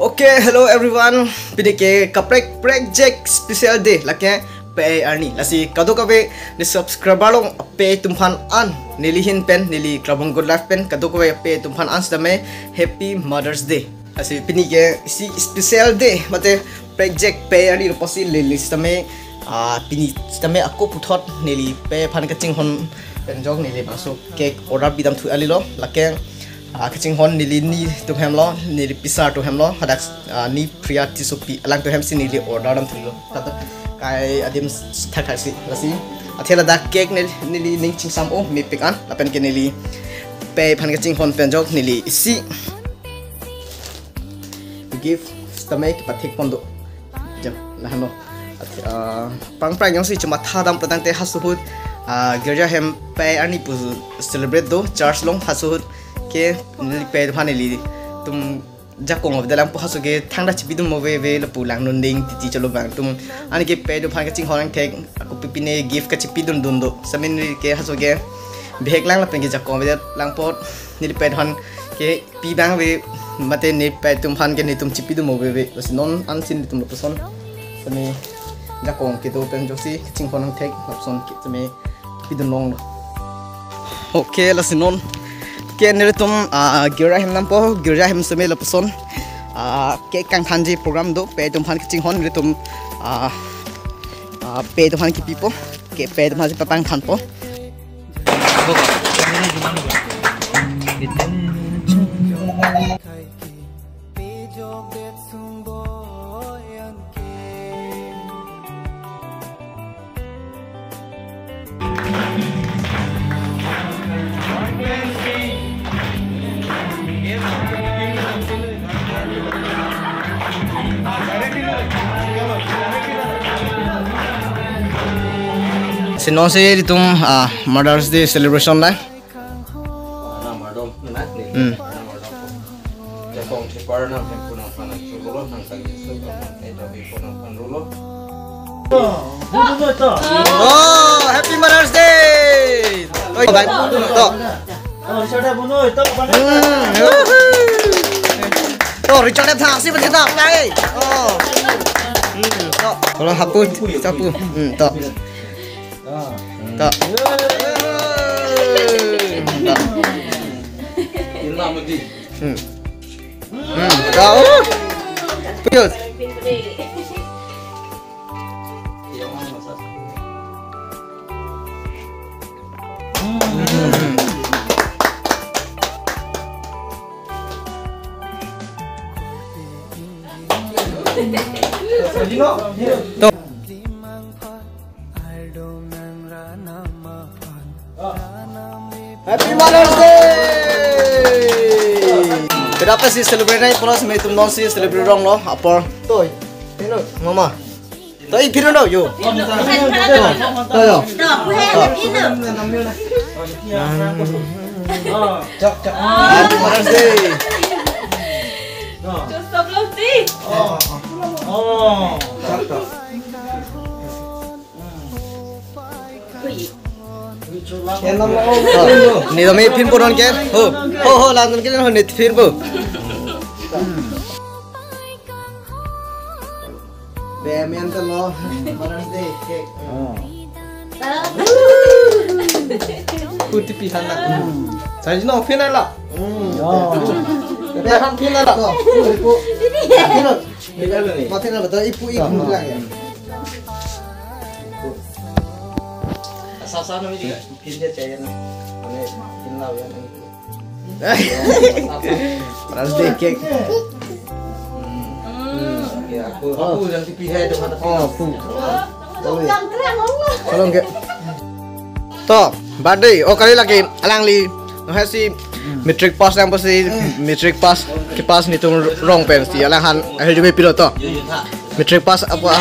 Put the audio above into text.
Okay, hello everyone. Pidi ke kaprek project special day lakya pe arni lasi kado kabe ni subscriber long pe tumhan an nilihin pen nili krabong good life pen kado kabe pe tumhan an dame happy Mother's Day. Lasi pini ke si special day mate project pe arni posi list dame pini dame aku puthot nili pe phan kaching hon penjog nili masuk cake order bidam thu alilo lakya kaching hon nili ni to hamlo nili pisar to hamlo hadak ni priya tisupi alang to ham si nili order dam thilo tata kai adim thakasi lasi athela da cake nili ning ching sam o mi pick an lapen ke nili pe phan kaching hon penjok nili isi give stomach pathik pondo jam lahano pang prang yang si cuma thadam patang te hasuhut gerja hem pe ani pu celebrate do church long hasuhut ke nili pe phanili tum jakong of dalam pu hasuge thangda chipidum move ve la pulang nunding titi chalo bang tum ani ke pe do phan ka ching horang thek aku pipine gift ka chipidum dundo samin ke hasuge bhek lang la pen ke jakong ve lang pot nili pe han ke pi bang ve mate ni pe tum phan ke ni tum chipidum move ve non ansin tum loson sami jakong ke do pen josi ching horang thek option ke sami chipidum long okay la sinon ke neritum gira hem nampo gira hem seme la person ke kang thanji program do pe tum phan kiching hon neritum pe tum phan ki pipo ke pe tum phan patang phan po Sinon se ditum Mother's Day celebration la. Oh, happy Mother's Day. Oi, bang. To. To Richard thang si bang ta ngai. Oh. To. Kalau hapu sapu. To. Tak. Tahu? Piyut. Tuh. Happy Mother's Day! Berapa sih celebrate naik plus me tum non sih celebrate dong lo apa? Toy, ini mama. Toy piring dong yo. Toy yo. Cak cak. Happy Mother's Day. Stop loti. Cak cak. Ni to me pin puron ke ho lan ke ho ni pin bu be men to lo Mother's Day cake putih pihan nak saya no pin ala be han pin ala to ibu pin matin ala betul ibu bilang ya sasa namanya juga bikin dia cair nih bikin lau ya nih Mother's Day cake ya aku yang dipihai dengan aku kalau enggak toh badai kali lagi alang li si metric pass yang pasti metric pass kipas nih tuh wrong pensi alang han akhirnya pilot toh metric pass apa